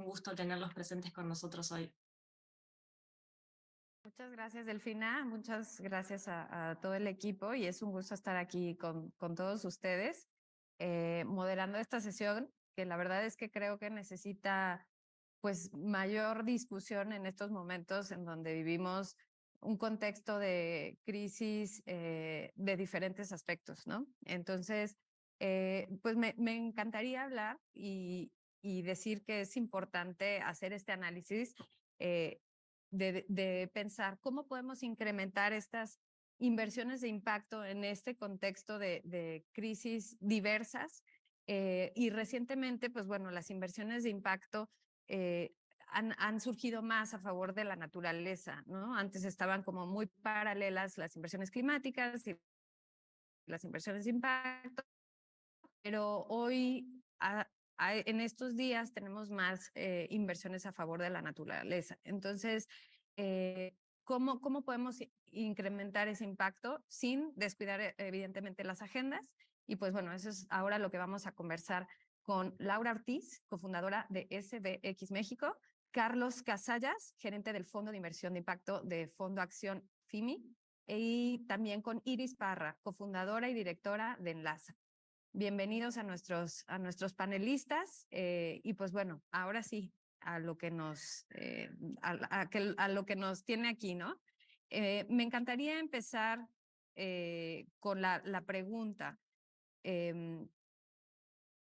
gusto tenerlos presentes con nosotros hoy. Muchas gracias, Delfina. Muchas gracias a todo el equipo y es un gusto estar aquí con todos ustedes moderando esta sesión que la verdad es que creo que necesita pues mayor discusión en estos momentos en donde vivimos un contexto de crisis de diferentes aspectos, ¿no? Entonces, pues me encantaría hablar y decir que es importante hacer este análisis eh, de pensar cómo podemos incrementar estas inversiones de impacto en este contexto de crisis diversas. Y recientemente, pues bueno, las inversiones de impacto eh, han surgido más a favor de la naturaleza, ¿no? Antes estaban como muy paralelas las inversiones climáticas y las inversiones de impacto, pero hoy, en estos días, tenemos más inversiones a favor de la naturaleza. Entonces, ¿cómo podemos incrementar ese impacto sin descuidar, evidentemente, las agendas? Y pues bueno, eso es ahora lo que vamos a conversar con Laura Ortiz, cofundadora de SBX México, Carlos Casallas, gerente del Fondo de Inversión de Impacto de Fondo Acción FIMI, y también con Iris Parra, cofundadora y directora de Enlaza. Bienvenidos a nuestros panelistas y pues bueno, ahora sí, a lo que nos, a lo que nos tiene aquí, ¿no? Me encantaría empezar con la pregunta. em,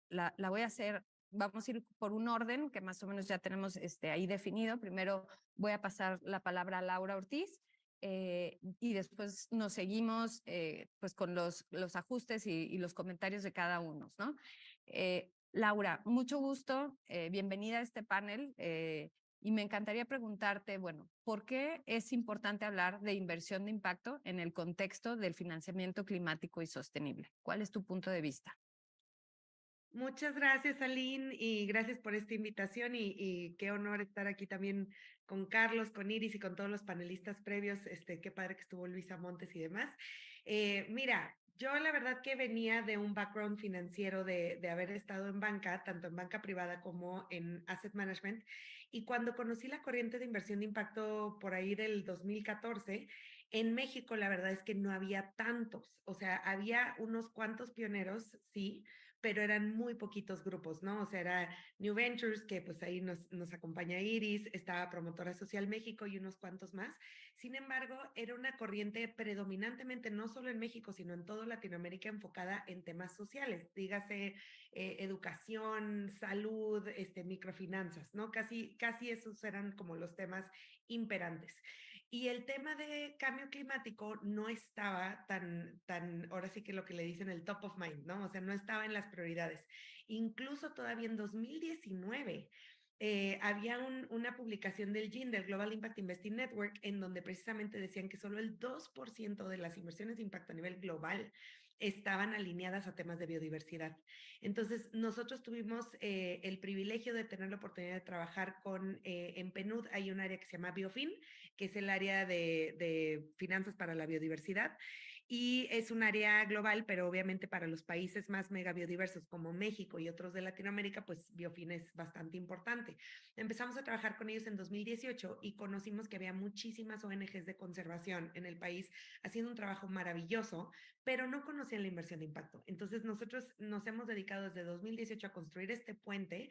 la voy a hacer, vamos a ir por un orden que más o menos ya tenemos ahí definido. Primero voy a pasar la palabra a Laura Ortiz y después nos seguimos pues con los ajustes y los comentarios de cada uno, ¿no? Laura, mucho gusto, bienvenida a este panel y me encantaría preguntarte, bueno, ¿por qué es importante hablar de inversión de impacto en el contexto del financiamiento climático y sostenible? ¿Cuál es tu punto de vista? Muchas gracias, Aline, y gracias por esta invitación y qué honor estar aquí también con Carlos, con Iris y con todos los panelistas previos. Qué padre que estuvo Luisa Montes y demás. Mira, yo la verdad que venía de un background financiero de haber estado en banca, tanto en banca privada como en asset management, y cuando conocí la corriente de inversión de impacto por ahí del 2014, en México la verdad es que no había tantos, o sea, había unos cuantos pioneros, sí, pero eran muy poquitos grupos, ¿no? O sea, era New Ventures, que pues ahí nos acompaña Iris, estaba Promotora Social México y unos cuantos más. Sin embargo, era una corriente predominantemente, no solo en México, sino en toda Latinoamérica, enfocada en temas sociales, dígase educación, salud, microfinanzas, ¿no? Casi esos eran como los temas imperantes. Y el tema de cambio climático no estaba ahora sí que lo que le dicen el top of mind, ¿no? O sea, no estaba en las prioridades. Incluso todavía en 2019 había una publicación del GIN, del Global Impact Investing Network, en donde precisamente decían que solo el 2% de las inversiones de impacto a nivel global estaban alineadas a temas de biodiversidad. Entonces, nosotros tuvimos el privilegio de tener la oportunidad de trabajar en PNUD hay un área que se llama Biofin, que es el área de finanzas para la biodiversidad, y es un área global, pero obviamente para los países más mega biodiversos como México y otros de Latinoamérica, pues Biofin es bastante importante. Empezamos a trabajar con ellos en 2018 y conocimos que había muchísimas ONGs de conservación en el país haciendo un trabajo maravilloso, pero no conocían la inversión de impacto. Entonces nosotros nos hemos dedicado desde 2018 a construir este puente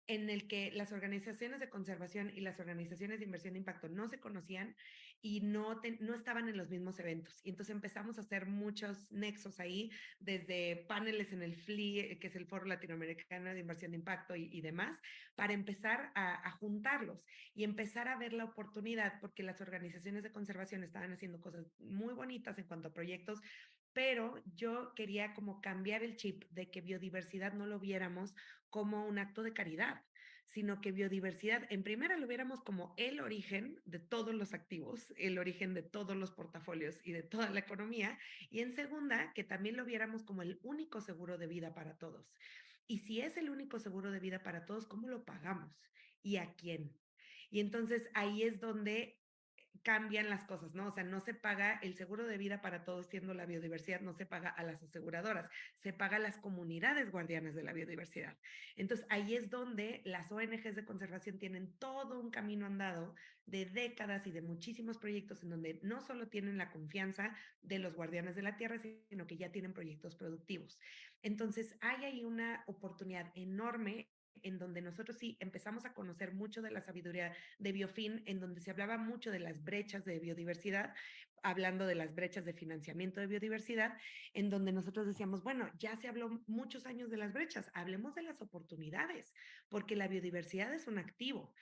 en el que las organizaciones de conservación y las organizaciones de inversión de impacto no se conocían y no estaban en los mismos eventos. Y entonces empezamos a hacer muchos nexos ahí, desde paneles en el FLI, que es el Foro Latinoamericano de Inversión de Impacto y demás, para empezar a juntarlos y empezar a ver la oportunidad, porque las organizaciones de conservación estaban haciendo cosas muy bonitas en cuanto a proyectos, pero yo quería como cambiar el chip de que biodiversidad no lo viéramos como un acto de caridad, sino que biodiversidad, en primera lo viéramos como el origen de todos los activos, el origen de todos los portafolios y de toda la economía, y en segunda, que también lo viéramos como el único seguro de vida para todos. Y si es el único seguro de vida para todos, ¿cómo lo pagamos? ¿Y a quién? Y entonces ahí es donde cambian las cosas, ¿no? O sea, no se paga el seguro de vida para todos, siendo la biodiversidad, no se paga a las aseguradoras, se paga a las comunidades guardianas de la biodiversidad. Entonces, ahí es donde las ONGs de conservación tienen todo un camino andado de décadas y de muchísimos proyectos en donde no solo tienen la confianza de los guardianes de la tierra, sino que ya tienen proyectos productivos. Entonces, hay ahí una oportunidad enorme en donde nosotros sí empezamos a conocer mucho de la sabiduría de Biofin, en donde se hablaba mucho de las brechas de biodiversidad, hablando de las brechas de financiamiento de biodiversidad, en donde nosotros decíamos, bueno, ya se habló muchos años de las brechas, hablemos de las oportunidades, porque la biodiversidad es un activo.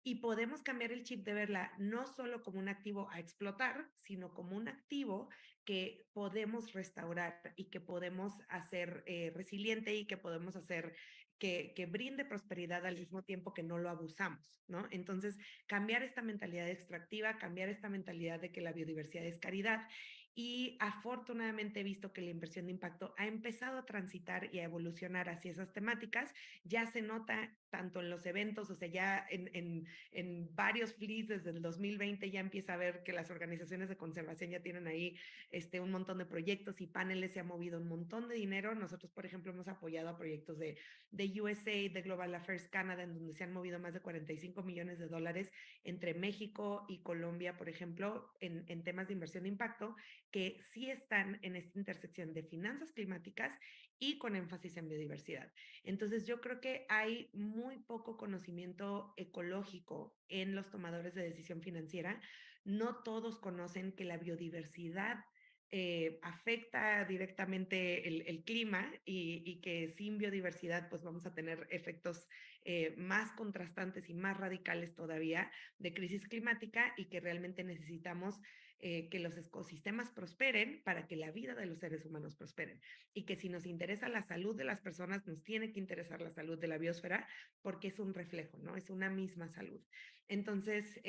Y podemos cambiar el chip de verla no solo como un activo a explotar, sino como un activo que podemos restaurar y que podemos hacer resiliente y que podemos hacer que brinde prosperidad al mismo tiempo que no lo abusamos, ¿no? Entonces, cambiar esta mentalidad extractiva, cambiar esta mentalidad de que la biodiversidad es caridad. Y afortunadamente he visto que la inversión de impacto ha empezado a transitar y a evolucionar hacia esas temáticas. Ya se nota tanto en los eventos, o sea, ya en varios FLIs desde el 2020 ya empieza a ver que las organizaciones de conservación ya tienen ahí un montón de proyectos y paneles, se ha movido un montón de dinero. Nosotros, por ejemplo, hemos apoyado a proyectos de USA, de Global Affairs Canada, en donde se han movido más de 45 millones de dólares entre México y Colombia, por ejemplo, en temas de inversión de impacto, que sí están en esta intersección de finanzas climáticas y con énfasis en biodiversidad. Entonces, yo creo que hay muy poco conocimiento ecológico en los tomadores de decisión financiera. No todos conocen que la biodiversidad afecta directamente el clima y que sin biodiversidad pues vamos a tener efectos más contrastantes y más radicales todavía de crisis climática, y que realmente necesitamos que los ecosistemas prosperen para que la vida de los seres humanos prosperen, y que si nos interesa la salud de las personas, nos tiene que interesar la salud de la biosfera, porque es un reflejo, ¿no? Es una misma salud. Entonces,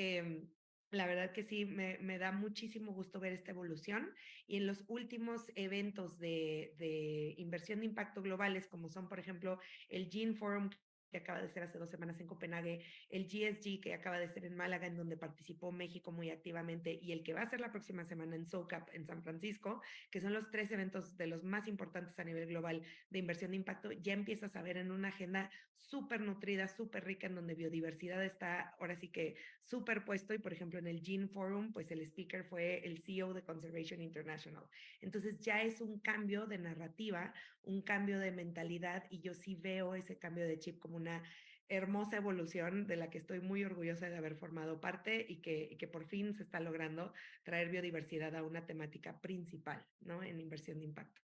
la verdad que sí, me da muchísimo gusto ver esta evolución, y en los últimos eventos de inversión de impacto globales, como son, por ejemplo, el Gene Forum, que acaba de ser hace 2 semanas en Copenhague, el GSG, que acaba de ser en Málaga, en donde participó México muy activamente, y el que va a ser la próxima semana en SOCAP, en San Francisco, que son los 3 eventos de los más importantes a nivel global de inversión de impacto, ya empiezas a ver en una agenda súper nutrida, súper rica, en donde biodiversidad está ahora sí que súper puesto. Y por ejemplo, en el Gene Forum, pues el speaker fue el CEO de Conservation International. Entonces ya es un cambio de narrativa, un cambio de mentalidad, y yo sí veo ese cambio de chip como una hermosa evolución de la que estoy muy orgullosa de haber formado parte, y que por fin se está logrando traer biodiversidad a una temática principal, ¿no? En inversión de impacto.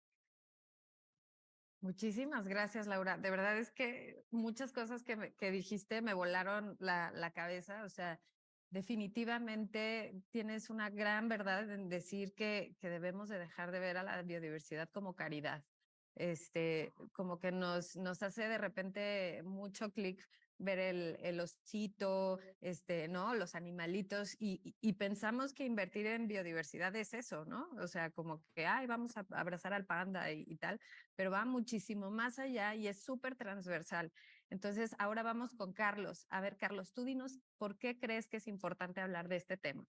Muchísimas gracias, Laura. De verdad es que muchas cosas que dijiste me volaron la cabeza. O sea, definitivamente tienes una gran verdad en decir que debemos de dejar de ver a la biodiversidad como caridad. Como que nos hace de repente mucho clic ver el osito, ¿no? Los animalitos, y pensamos que invertir en biodiversidad es eso, ¿no? O sea, como que, ay, vamos a abrazar al panda y tal, pero va muchísimo más allá y es súper transversal. Entonces, ahora vamos con Carlos. A ver, Carlos, tú dinos por qué crees que es importante hablar de este tema.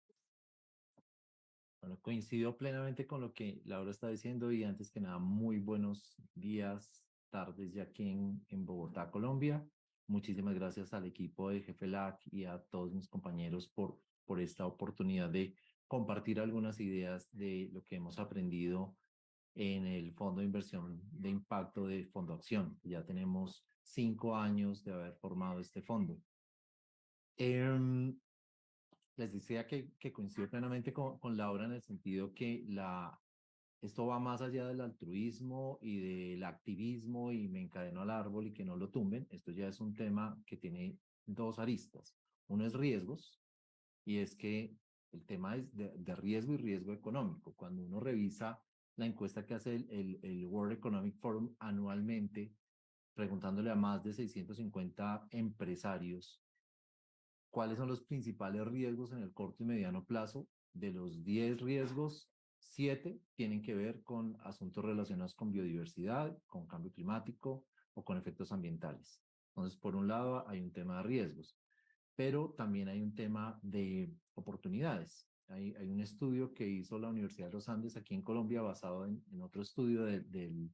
Bueno, coincido plenamente con lo que Laura está diciendo, y antes que nada, muy buenos días, tardes ya aquí en Bogotá, Colombia. Muchísimas gracias al equipo de GFLAC y a todos mis compañeros por esta oportunidad de compartir algunas ideas de lo que hemos aprendido en el Fondo de Inversión de Impacto de Fondo Acción. Ya tenemos 5 años de haber formado este fondo. Les decía que coincido plenamente con Laura en el sentido que esto va más allá del altruismo y del activismo y me encadeno al árbol y que no lo tumben. Esto ya es un tema que tiene dos aristas. Uno es riesgos, y es que el tema es de riesgo y riesgo económico. Cuando uno revisa la encuesta que hace el World Economic Forum anualmente, preguntándole a más de 650 empresarios cuáles son los principales riesgos en el corto y mediano plazo. De los 10 riesgos, 7 tienen que ver con asuntos relacionados con biodiversidad, con cambio climático o con efectos ambientales. Entonces, por un lado, hay un tema de riesgos, pero también hay un tema de oportunidades. hay un estudio que hizo la Universidad de los Andes aquí en Colombia basado en otro estudio del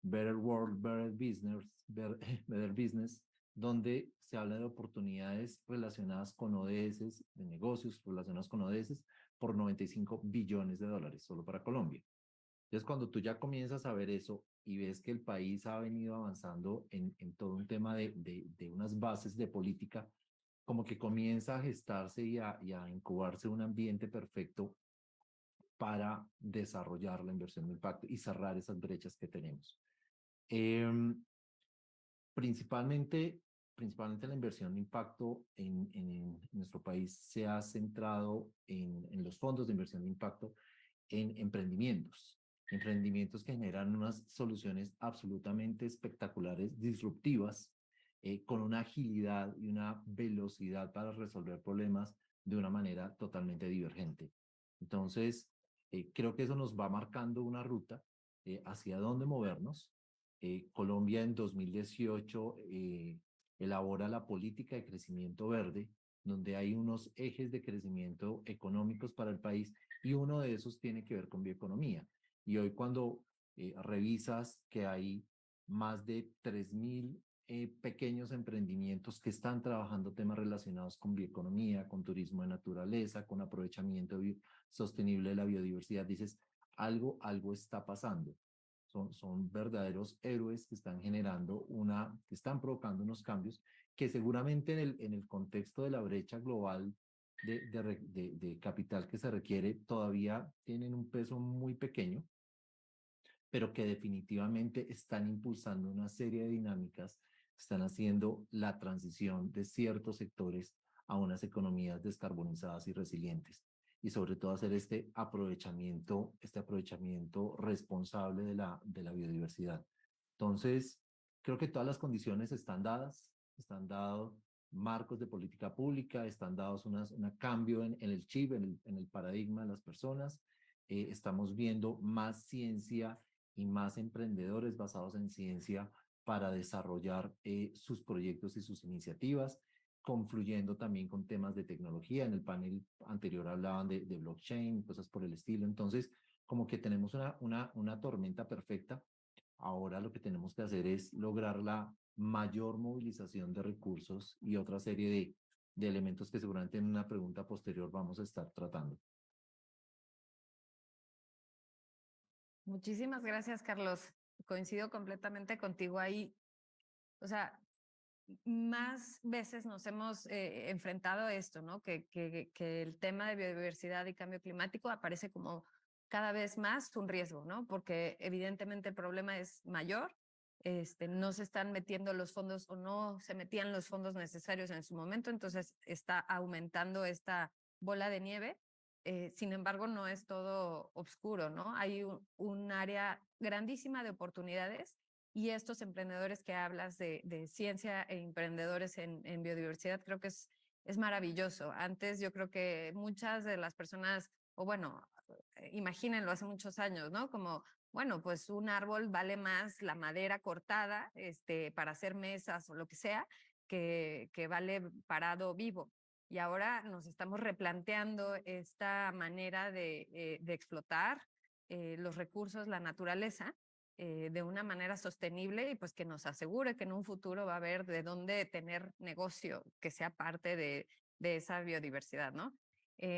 Better World, Better Business, Better Business, donde se habla de oportunidades relacionadas con ODS, de negocios relacionados con ODS, por 95 billones de dólares solo para Colombia. Entonces, cuando tú ya comienzas a ver eso y ves que el país ha venido avanzando en todo un tema de unas bases de política, como que comienza a gestarse y a incubarse un ambiente perfecto para desarrollar la inversión de impacto y cerrar esas brechas que tenemos. Em, principalmente, principalmente la inversión de impacto en nuestro país se ha centrado en los fondos de inversión de impacto en emprendimientos que generan unas soluciones absolutamente espectaculares, disruptivas, con una agilidad y una velocidad para resolver problemas de una manera totalmente divergente. Entonces, creo que eso nos va marcando una ruta hacia dónde movernos. Colombia en 2018 elabora la política de crecimiento verde, donde hay unos ejes de crecimiento económicos para el país y uno de esos tiene que ver con bioeconomía. Y hoy cuando revisas que hay más de 3.000 pequeños emprendimientos que están trabajando temas relacionados con bioeconomía, con turismo de naturaleza, con aprovechamiento sostenible de la biodiversidad, dices, algo está pasando. Son verdaderos héroes que están generando que están provocando unos cambios que seguramente en el contexto de la brecha global de capital que se requiere todavía tienen un peso muy pequeño, pero que definitivamente están impulsando una serie de dinámicas, están haciendo la transición de ciertos sectores a unas economías descarbonizadas y resilientes, y sobre todo hacer este aprovechamiento responsable de la biodiversidad. Entonces, creo que todas las condiciones están dados marcos de política pública, están dados un cambio en el chip, en el paradigma de las personas. Estamos viendo más ciencia y más emprendedores basados en ciencia para desarrollar sus proyectos y sus iniciativas, confluyendo también con temas de tecnología. En el panel anterior hablaban de blockchain, cosas por el estilo. Entonces, como que tenemos una tormenta perfecta. Ahora lo que tenemos que hacer es lograr la mayor movilización de recursos y otra serie de elementos que seguramente en una pregunta posterior vamos a estar tratando. Muchísimas gracias, Carlos. Coincido completamente contigo ahí. O sea, más veces nos hemos enfrentado a esto, ¿no? Que el tema de biodiversidad y cambio climático aparece como cada vez más un riesgo, ¿no? Porque evidentemente el problema es mayor, no se están metiendo los fondos o no se metían los fondos necesarios en su momento, entonces está aumentando esta bola de nieve. Sin embargo, no es todo oscuro, ¿no? Hay un área grandísima de oportunidades y estos emprendedores que hablas de ciencia e emprendedores en biodiversidad, creo que es maravilloso. Antes yo creo que muchas de las personas, o bueno, imagínenlo hace muchos años, ¿no? Como, bueno, pues un árbol vale más la madera cortada para hacer mesas o lo que sea, que vale parado vivo. Y ahora nos estamos replanteando esta manera de explotar los recursos, la naturaleza, de una manera sostenible y pues que nos asegure que en un futuro va a haber de dónde tener negocio que sea parte de esa biodiversidad, ¿no?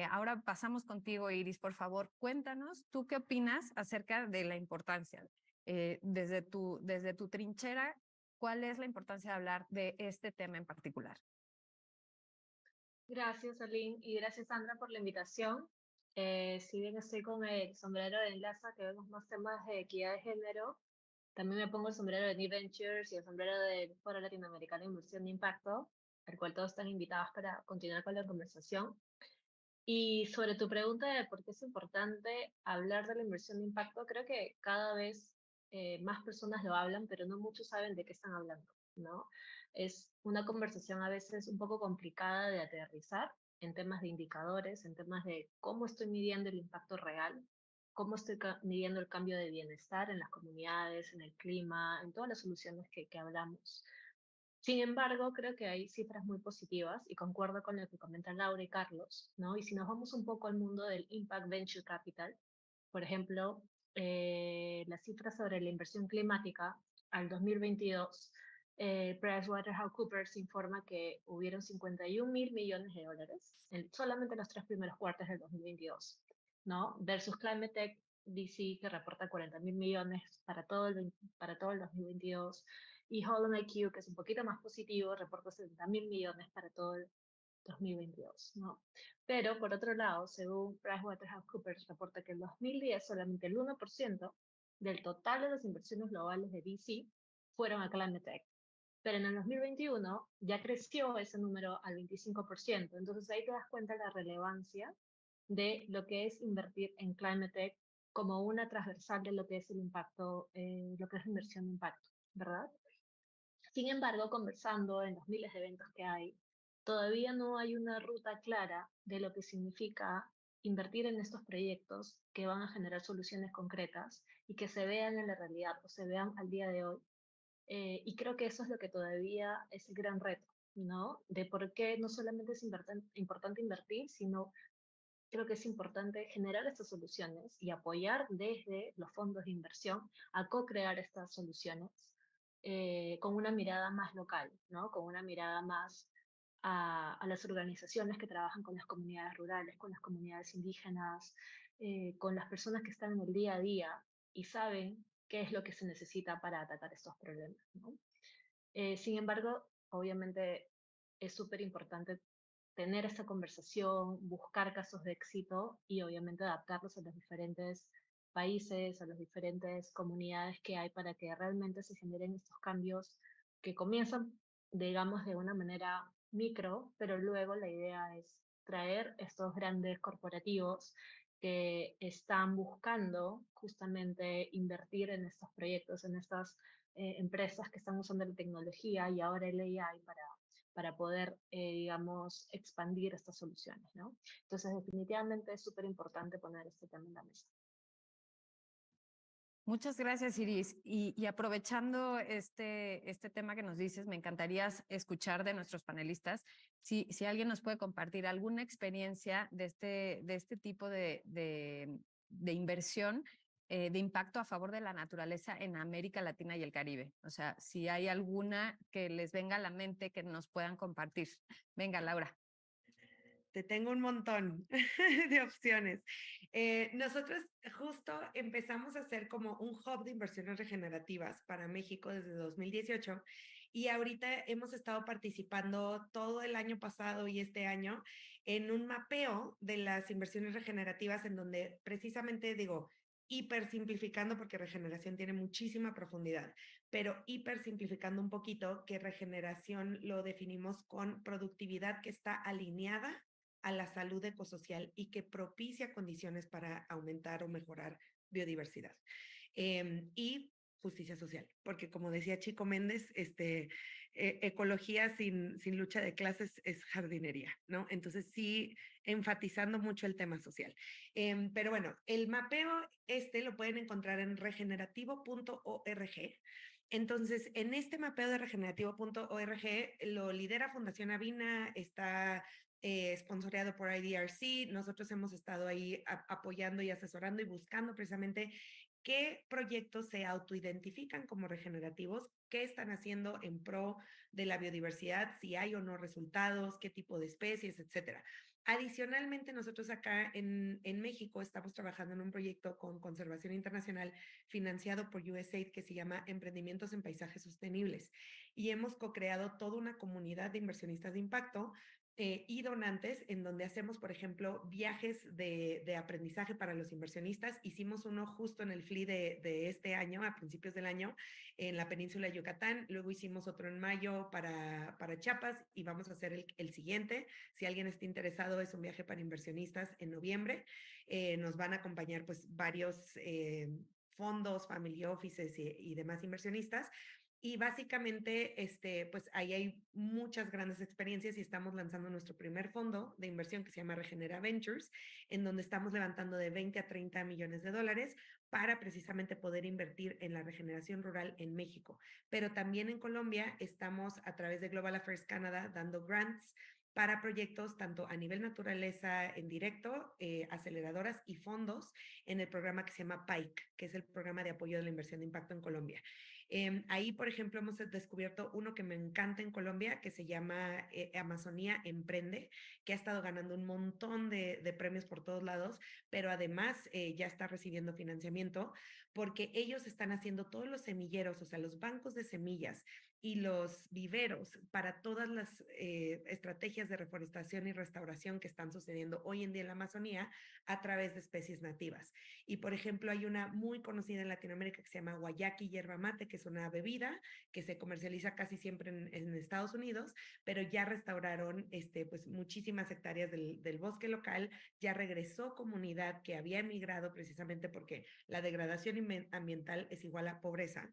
Ahora pasamos contigo, Iris, por favor, cuéntanos, ¿tú qué opinas acerca de la importancia? Desde tu trinchera, ¿cuál es la importancia de hablar de este tema en particular? Gracias, Aline, y gracias, Sandra, por la invitación. Si bien estoy con el sombrero de Enlaza, que vemos más temas de equidad de género, también me pongo el sombrero de New Ventures y el sombrero del Foro Latinoamericano de Inversión de Impacto, al cual todos están invitados para continuar con la conversación. Y sobre tu pregunta de por qué es importante hablar de la inversión de impacto, creo que cada vez más personas lo hablan, pero no muchos saben de qué están hablando, ¿no? Es una conversación a veces un poco complicada de aterrizar en temas de indicadores, en temas de cómo estoy midiendo el impacto real, cómo estoy midiendo el cambio de bienestar en las comunidades, en el clima, en todas las soluciones que hablamos. Sin embargo, creo que hay cifras muy positivas y concuerdo con lo que comentan Laura y Carlos, ¿no? Y si nos vamos un poco al mundo del Impact Venture Capital, por ejemplo, las cifras sobre la inversión climática al 2022, PricewaterhouseCoopers informa que hubieron 51.000 millones de dólares en solamente los 3 primeros cuartos del 2022, ¿no? Versus Climate Tech DC, que reporta 40.000 millones para todo el 2022, y Holland IQ, que es un poquito más positivo, reporta 70.000 millones para todo el 2022, ¿no? Pero, por otro lado, según PricewaterhouseCoopers, reporta que en 2010 solamente el 1% del total de las inversiones globales de VC fueron a Climate Tech. Pero en el 2021 ya creció ese número al 25%. Entonces ahí te das cuenta de la relevancia de lo que es invertir en Climate Tech como una transversal de lo que es el impacto, lo que es inversión de impacto, ¿verdad? Sin embargo, conversando en los miles de eventos que hay, todavía no hay una ruta clara de lo que significa invertir en estos proyectos que van a generar soluciones concretas y que se vean en la realidad o se vean al día de hoy. Y creo que eso es lo que todavía es el gran reto, ¿no? De por qué no solamente es importante invertir, sino creo que es importante generar estas soluciones y apoyar desde los fondos de inversión a co-crear estas soluciones con una mirada más local, ¿no? Con una mirada más a las organizaciones que trabajan con las comunidades rurales, con las comunidades indígenas, con las personas que están en el día a día y saben qué es lo que se necesita para atacar estos problemas, ¿no? Sin embargo, obviamente es súper importante tener esta conversación, buscar casos de éxito y obviamente adaptarlos a los diferentes países, a las diferentes comunidades que hay para que realmente se generen estos cambios que comienzan, digamos, de una manera micro, pero luego la idea es traer estos grandes corporativos que están buscando justamente invertir en estos proyectos, en estas empresas que están usando la tecnología y ahora el AI para poder, digamos, expandir estas soluciones, ¿no? Entonces, definitivamente es súper importante poner este tema en la mesa. Muchas gracias, Iris. Y aprovechando este tema que nos dices, me encantaría escuchar de nuestros panelistas si alguien nos puede compartir alguna experiencia de este tipo de inversión de impacto a favor de la naturaleza en América Latina y el Caribe. O sea, si hay alguna que les venga a la mente que nos puedan compartir. Venga, Laura. Te tengo un montón de opciones. Nosotros justo empezamos a hacer como un hub de inversiones regenerativas para México desde 2018 y ahorita hemos estado participando todo el año pasado y este año en un mapeo de las inversiones regenerativas en donde precisamente digo, hiper simplificando porque regeneración tiene muchísima profundidad, pero hiper simplificando un poquito que regeneración lo definimos con productividad que está alineada a la salud ecosocial y que propicia condiciones para aumentar o mejorar biodiversidad. Y justicia social, porque como decía Chico Méndez, ecología sin lucha de clases es jardinería, ¿no? Entonces sí, enfatizando mucho el tema social. Pero bueno, el mapeo lo pueden encontrar en regenerativo.org. Entonces, en este mapeo de regenerativo.org lo lidera Fundación Avina, está sponsoreado por IDRC. Nosotros hemos estado ahí apoyando y asesorando y buscando precisamente qué proyectos se autoidentifican como regenerativos, qué están haciendo en pro de la biodiversidad, si hay o no resultados, qué tipo de especies, etcétera. Adicionalmente, nosotros acá en México estamos trabajando en un proyecto con Conservación Internacional financiado por USAID que se llama Emprendimientos en Paisajes Sostenibles y hemos co-creado toda una comunidad de inversionistas de impacto y donantes en donde hacemos, por ejemplo, viajes de aprendizaje para los inversionistas. Hicimos uno justo en el FLI de este año, a principios del año, en la península de Yucatán. Luego hicimos otro en mayo para Chiapas y vamos a hacer el siguiente. Si alguien está interesado, es un viaje para inversionistas en noviembre. Nos van a acompañar pues varios fondos, family offices y demás inversionistas. Y básicamente, pues ahí hay muchas grandes experiencias y estamos lanzando nuestro primer fondo de inversión que se llama Regenera Ventures, en donde estamos levantando de 20 a 30 millones de dólares para precisamente poder invertir en la regeneración rural en México. Pero también en Colombia estamos a través de Global Affairs Canada dando grants para proyectos tanto a nivel naturaleza en directo, aceleradoras y fondos en el programa que se llama PAIC, que es el programa de apoyo de la inversión de impacto en Colombia. Ahí, por ejemplo, hemos descubierto uno que me encanta en Colombia, que se llama Amazonía Emprende, que ha estado ganando un montón de premios por todos lados, pero además ya está recibiendo financiamiento porque ellos están haciendo todos los semilleros, o sea, los bancos de semillas y los viveros para todas las estrategias de reforestación y restauración que están sucediendo hoy en día en la Amazonía a través de especies nativas. Y, por ejemplo, hay una muy conocida en Latinoamérica que se llama guayaki yerba mate, que es una bebida que se comercializa casi siempre en Estados Unidos, pero ya restauraron pues, muchísimas hectáreas del bosque local, ya regresó comunidad que había emigrado precisamente porque la degradación ambiental es igual a pobreza.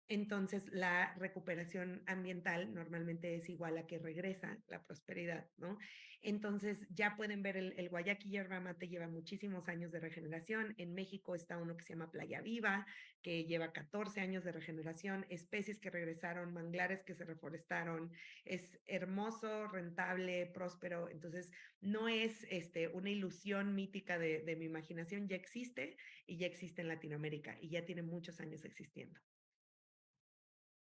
Entonces, la recuperación ambiental normalmente es igual a que regresa la prosperidad, ¿no? Entonces, ya pueden ver el Guayaki Yerba Mate lleva muchísimos años de regeneración. En México está uno que se llama Playa Viva, que lleva 14 años de regeneración, especies que regresaron, manglares que se reforestaron. Es hermoso, rentable, próspero. Entonces, no es una ilusión mítica de mi imaginación, ya existe y ya existe en Latinoamérica y ya tiene muchos años existiendo.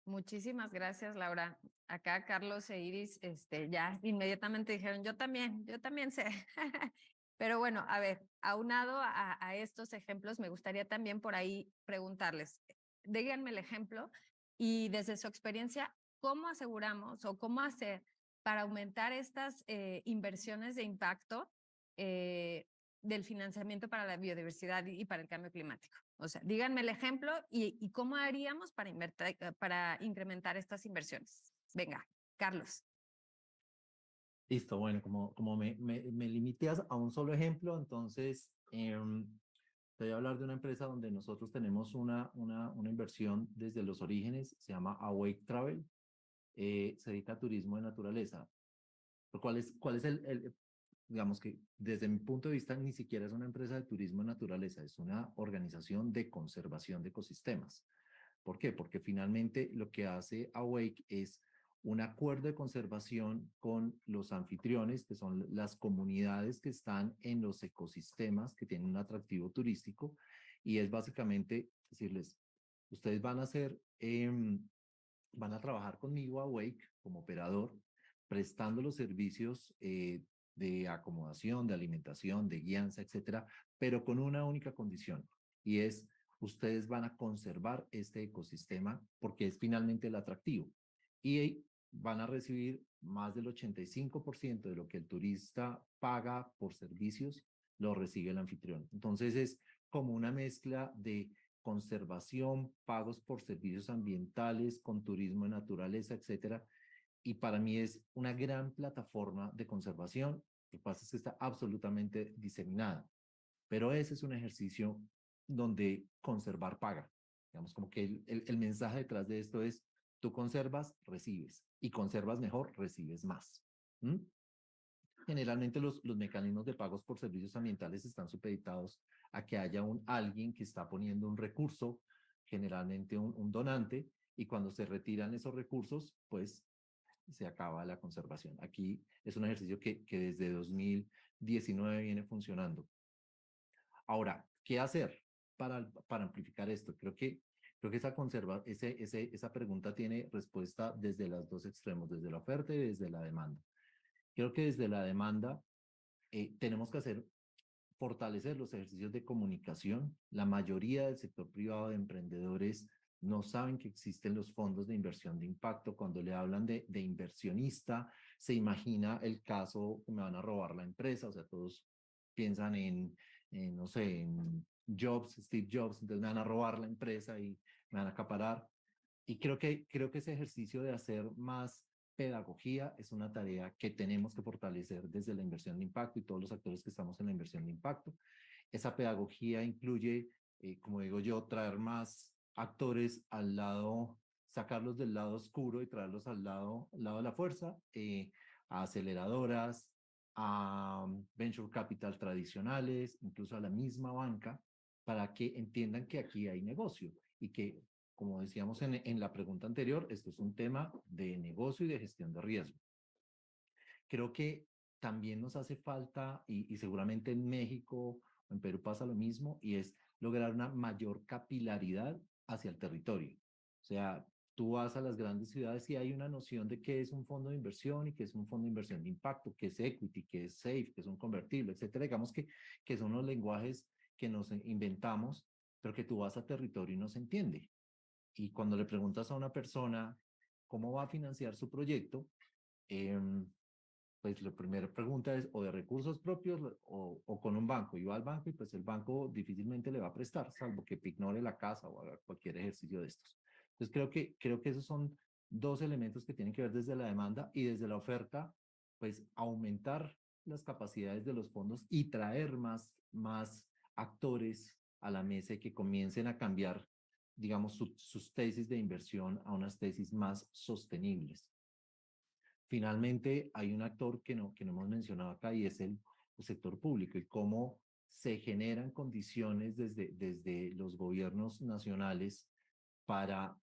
Muchísimas gracias, Laura. Acá Carlos e Iris ya inmediatamente dijeron, yo también sé. Pero bueno, a ver, aunado a estos ejemplos, me gustaría también por ahí preguntarles, díganme el ejemplo y desde su experiencia, ¿cómo aseguramos o cómo hacer para aumentar estas inversiones de impacto del financiamiento para la biodiversidad y para el cambio climático? O sea, díganme el ejemplo y cómo haríamos para incrementar estas inversiones. Venga, Carlos. Listo, bueno, como me limité a un solo ejemplo, entonces te voy a hablar de una empresa donde nosotros tenemos una inversión desde los orígenes, se llama Awake Travel, se dedica a turismo de naturaleza. ¿Cuál es digamos que desde mi punto de vista ni siquiera es una empresa de turismo de naturaleza, es una organización de conservación de ecosistemas? ¿Por qué? Porque finalmente lo que hace Awake es un acuerdo de conservación con los anfitriones, que son las comunidades que están en los ecosistemas que tienen un atractivo turístico, y es básicamente decirles, ustedes van a trabajar conmigo Awake como operador, prestando los servicios de acomodación, de alimentación, de guianza, etcétera, pero con una única condición, y es ustedes van a conservar este ecosistema porque es finalmente el atractivo y van a recibir más del 85% de lo que el turista paga por servicios, lo recibe el anfitrión. Entonces es como una mezcla de conservación, pagos por servicios ambientales, con turismo de naturaleza, etcétera. Y para mí es una gran plataforma de conservación. Lo que pasa es que está absolutamente diseminada, pero ese es un ejercicio donde conservar paga. Digamos, como que el mensaje detrás de esto es, tú conservas, recibes, y conservas mejor, recibes más. ¿Mm? Generalmente los mecanismos de pagos por servicios ambientales están supeditados a que haya alguien que está poniendo un recurso, generalmente un donante, y cuando se retiran esos recursos, pues se acaba la conservación. Aquí es un ejercicio que desde 2019 viene funcionando. Ahora, ¿qué hacer para amplificar esto? Creo que esa pregunta tiene respuesta desde los dos extremos, desde la oferta y desde la demanda. Creo que desde la demanda tenemos que fortalecer los ejercicios de comunicación. La mayoría del sector privado de emprendedores no saben que existen los fondos de inversión de impacto. Cuando le hablan de inversionista, se imagina el caso que me van a robar la empresa. O sea, todos piensan no sé, en Steve Jobs, entonces me van a robar la empresa y me van a acaparar. Y creo que ese ejercicio de hacer más pedagogía es una tarea que tenemos que fortalecer desde la inversión de impacto y todos los actores que estamos en la inversión de impacto. Esa pedagogía incluye, como digo yo, traer más actores al lado sacarlos del lado oscuro y traerlos al lado de la fuerza, a aceleradoras, a venture capital tradicionales, incluso a la misma banca, para que entiendan que aquí hay negocio y que, como decíamos en la pregunta anterior, esto es un tema de negocio y de gestión de riesgo. Creo que también nos hace falta, y seguramente en México o en Perú pasa lo mismo, y es lograr una mayor capilaridad hacia el territorio. O sea, tú vas a las grandes ciudades y hay una noción de qué es un fondo de inversión y qué es un fondo de inversión de impacto, qué es equity, qué es safe, qué es un convertible, etcétera. Digamos que son los lenguajes que nos inventamos, pero que tú vas a territorio y no se entiende. Y cuando le preguntas a una persona cómo va a financiar su proyecto, eh, pues la primera pregunta es o de recursos propios o con un banco. Y va al banco y pues el banco difícilmente le va a prestar, salvo que te ignore la casa o haga cualquier ejercicio de estos. Entonces creo que esos son dos elementos que tienen que ver desde la demanda y desde la oferta, pues aumentar las capacidades de los fondos y traer más actores a la mesa y que comiencen a cambiar, digamos, sus tesis de inversión a unas tesis más sostenibles. Finalmente, hay un actor que no hemos mencionado acá y es el sector público y cómo se generan condiciones desde los gobiernos nacionales para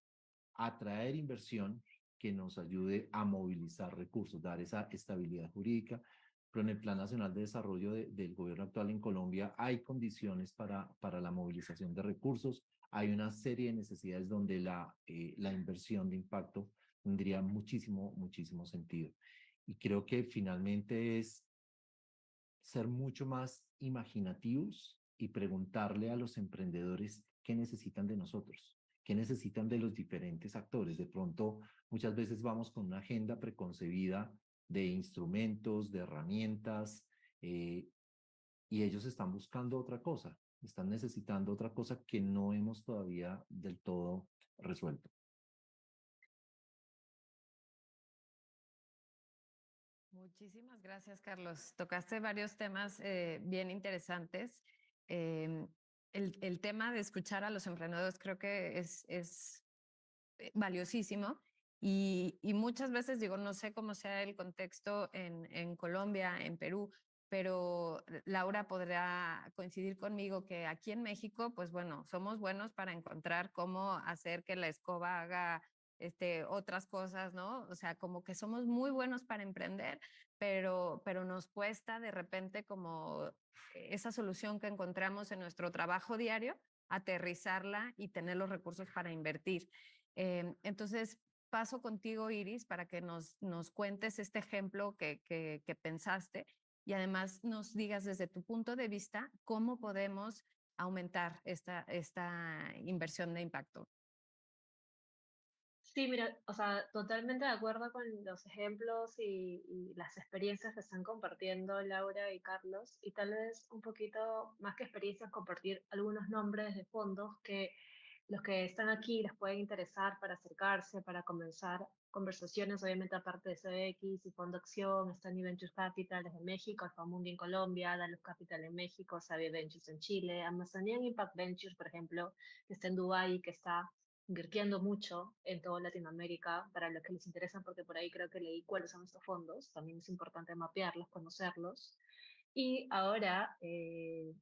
atraer inversión que nos ayude a movilizar recursos, dar esa estabilidad jurídica. Pero en el Plan Nacional de Desarrollo del gobierno actual en Colombia hay condiciones para la movilización de recursos, hay una serie de necesidades donde la inversión de impacto tendría muchísimo sentido. Y creo que finalmente es ser mucho más imaginativos y preguntarle a los emprendedores qué necesitan de nosotros, qué necesitan de los diferentes actores. De pronto, muchas veces vamos con una agenda preconcebida de instrumentos, de herramientas, y ellos están buscando otra cosa, están necesitando otra cosa que no hemos todavía del todo resuelto. Muchísimas gracias, Carlos. Tocaste varios temas bien interesantes. El tema de escuchar a los emprendedores creo que es valiosísimo y muchas veces digo, no sé cómo sea el contexto en Colombia, en Perú, pero Laura podrá coincidir conmigo que aquí en México, pues bueno, somos buenos para encontrar cómo hacer que la escoba haga otras cosas, ¿no? O sea, como que somos muy buenos para emprender, pero nos cuesta de repente como esa solución que encontramos en nuestro trabajo diario, aterrizarla y tener los recursos para invertir. Entonces, paso contigo, Iris, para que nos cuentes este ejemplo que pensaste y además nos digas desde tu punto de vista cómo podemos aumentar esta inversión de impacto. Sí, mira, o sea, totalmente de acuerdo con los ejemplos y las experiencias que están compartiendo Laura y Carlos, y tal vez un poquito más que experiencias, compartir algunos nombres de fondos que los que están aquí les pueden interesar para acercarse, para comenzar conversaciones, obviamente aparte de CBX y Fondo Acción, está New Ventures Capital desde México, Alfamundi en Colombia, Dalus Capital en México, Savvy Ventures en Chile, Amazonian Impact Ventures, por ejemplo, que está en Dubái y que está invirtiendo mucho en toda Latinoamérica para los que les interesa, porque por ahí creo que leí cuáles son estos fondos, también es importante mapearlos, conocerlos. Y ahora, desde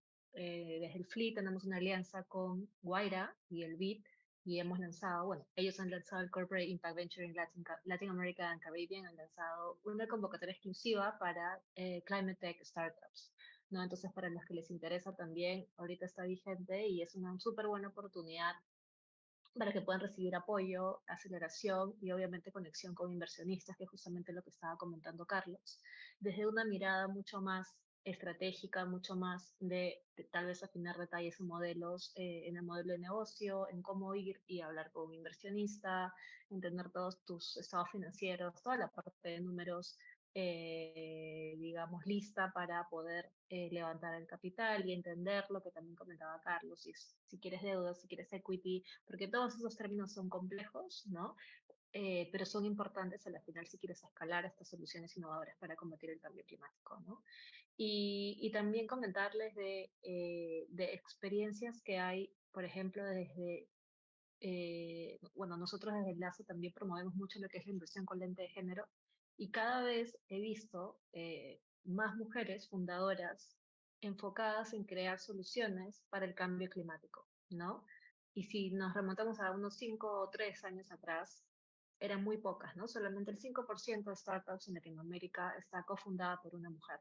el FLI tenemos una alianza con Guaira y el BID, y hemos lanzado, bueno, ellos han lanzado el Corporate Impact Venture en Latin America and Caribbean, han lanzado una convocatoria exclusiva para Climate Tech Startups. ¿No? Entonces, para los que les interesa también, ahorita está vigente y es una súper buena oportunidad para que puedan recibir apoyo, aceleración y obviamente conexión con inversionistas, que es justamente lo que estaba comentando Carlos, desde una mirada mucho más estratégica, mucho más de tal vez afinar detalles en modelos, en el modelo de negocio, en cómo ir y hablar con un inversionista, entender todos tus estados financieros, toda la parte de números, digamos, lista para poder levantar el capital y entender lo que también comentaba Carlos, si quieres deuda, si quieres equity, porque todos esos términos son complejos, ¿no? Pero son importantes a la final si quieres escalar estas soluciones innovadoras para combatir el cambio climático, ¿no? Y también comentarles de experiencias que hay, por ejemplo, desde bueno, nosotros desde Enlace también promovemos mucho lo que es la inversión con lente de género y cada vez he visto más mujeres fundadoras enfocadas en crear soluciones para el cambio climático, ¿no? Y si nos remontamos a unos 5 o 3 años atrás, eran muy pocas, ¿no? Solamente el 5% de startups en Latinoamérica está cofundada por una mujer.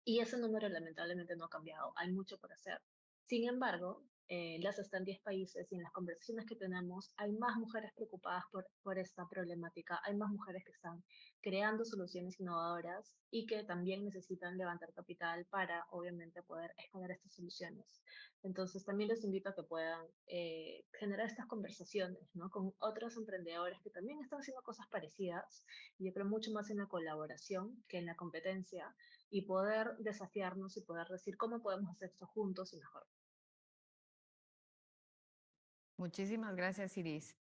Y ese número lamentablemente no ha cambiado, hay mucho por hacer. Sin embargo, las está en 10 países y en las conversaciones que tenemos hay más mujeres preocupadas por esta problemática, hay más mujeres que están creando soluciones innovadoras y que también necesitan levantar capital para, obviamente, poder escalar estas soluciones. Entonces, también les invito a que puedan generar estas conversaciones, ¿no? Con otros emprendedores que también están haciendo cosas parecidas. Y yo creo mucho más en la colaboración que en la competencia y poder desafiarnos y poder decir cómo podemos hacer esto juntos y mejor. Muchísimas gracias, Iris.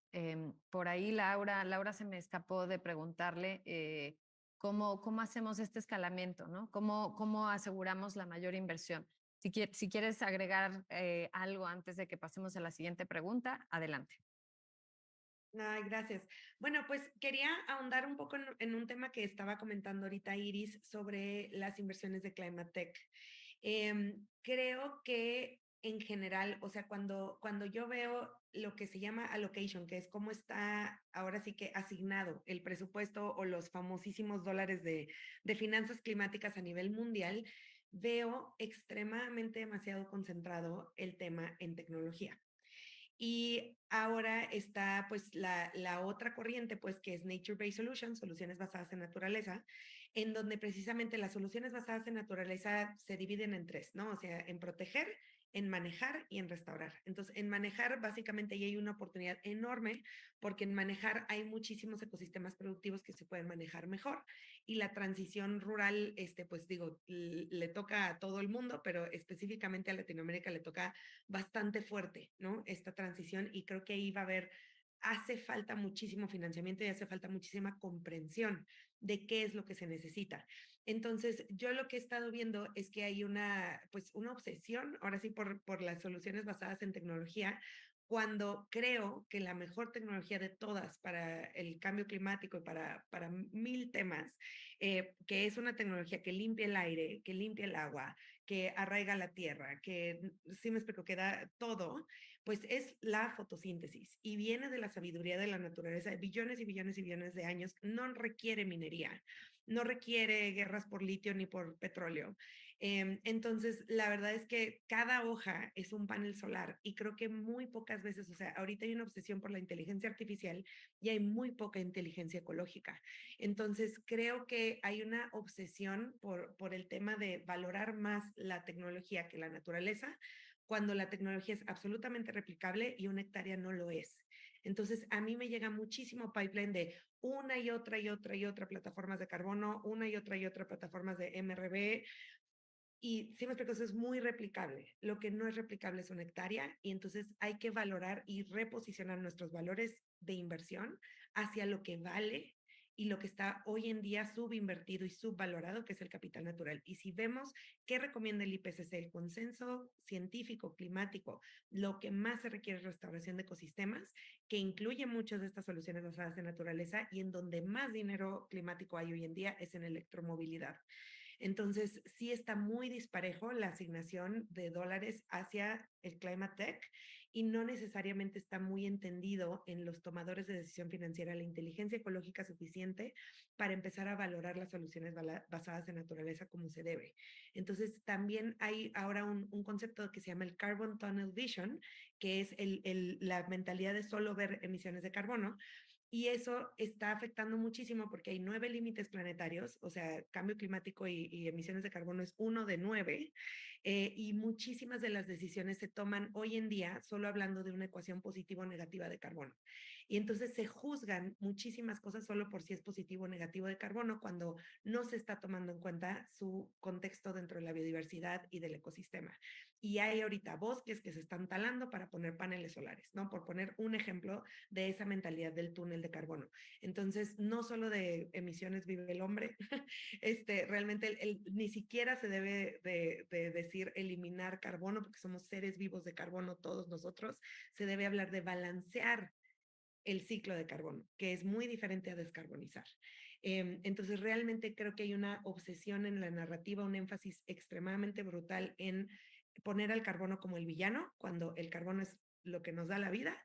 Por ahí, Laura se me escapó de preguntarle cómo hacemos este escalamiento, ¿no? ¿Cómo aseguramos la mayor inversión? Si quieres agregar algo antes de que pasemos a la siguiente pregunta, adelante. Ay, gracias. Bueno, pues quería ahondar un poco en un tema que estaba comentando ahorita Iris sobre las inversiones de Climate Tech. Creo que en general, o sea, cuando yo veo lo que se llama allocation, que es cómo está ahora sí que asignado el presupuesto o los famosísimos dólares de finanzas climáticas a nivel mundial, veo extremadamente demasiado concentrado el tema en tecnología. Y ahora está pues la otra corriente, pues que es Nature-Based Solutions, soluciones basadas en naturaleza, en donde precisamente las soluciones basadas en naturaleza se dividen en tres, ¿no? O sea, en proteger, en manejar y en restaurar. Entonces, en manejar básicamente ahí hay una oportunidad enorme porque en manejar hay muchísimos ecosistemas productivos que se pueden manejar mejor y la transición rural, pues digo, le toca a todo el mundo, pero específicamente a Latinoamérica le toca bastante fuerte, ¿no? Esta transición y creo que ahí va a haber, hace falta muchísimo financiamiento y hace falta muchísima comprensión de qué es lo que se necesita. Entonces, yo lo que he estado viendo es que hay pues una obsesión, ahora sí, por las soluciones basadas en tecnología, cuando creo que la mejor tecnología de todas para el cambio climático y para mil temas, que es una tecnología que limpia el aire, que limpia el agua, que arraiga la tierra, que sí me explico, que da todo, pues es la fotosíntesis y viene de la sabiduría de la naturaleza de billones y billones y billones de años, no requiere minería, no requiere guerras por litio ni por petróleo. Entonces, la verdad es que cada hoja es un panel solar y creo que muy pocas veces, o sea, ahorita hay una obsesión por la inteligencia artificial y hay muy poca inteligencia ecológica. Entonces, creo que hay una obsesión por el tema de valorar más la tecnología que la naturaleza, cuando la tecnología es absolutamente replicable y una hectárea no lo es. Entonces, a mí me llega muchísimo pipeline de una y otra y otra y otra plataformas de carbono, una y otra plataformas de MRV, y sí me explico, eso es muy replicable. Lo que no es replicable es una hectárea y entonces hay que valorar y reposicionar nuestros valores de inversión hacia lo que vale y lo que está hoy en día subinvertido y subvalorado, que es el capital natural. Y si vemos qué recomienda el IPCC, el consenso científico climático, lo que más se requiere es restauración de ecosistemas, que incluye muchas de estas soluciones basadas en naturaleza y en donde más dinero climático hay hoy en día es en electromovilidad. Entonces, sí está muy disparejo la asignación de dólares hacia el Climate Tech y no necesariamente está muy entendido en los tomadores de decisión financiera la inteligencia ecológica suficiente para empezar a valorar las soluciones basadas en naturaleza como se debe. Entonces, también hay ahora un concepto que se llama el Carbon Tunnel Vision, que es la mentalidad de solo ver emisiones de carbono, y eso está afectando muchísimo porque hay 9 límites planetarios, o sea, cambio climático y emisiones de carbono es uno de 9, y muchísimas de las decisiones se toman hoy en día solo hablando de una ecuación positiva o negativa de carbono. Y entonces se juzgan muchísimas cosas solo por si es positivo o negativo de carbono cuando no se está tomando en cuenta su contexto dentro de la biodiversidad y del ecosistema. Y hay ahorita bosques que se están talando para poner paneles solares, ¿no? Por poner un ejemplo de esa mentalidad del túnel de carbono. Entonces, no solo de emisiones vive el hombre, realmente ni siquiera se debe de decir eliminar carbono, porque somos seres vivos de carbono todos nosotros, se debe hablar de balancear el ciclo de carbono, que es muy diferente a descarbonizar. Entonces, realmente creo que hay una obsesión en la narrativa, un énfasis extremadamente brutal en poner al carbono como el villano, cuando el carbono es lo que nos da la vida.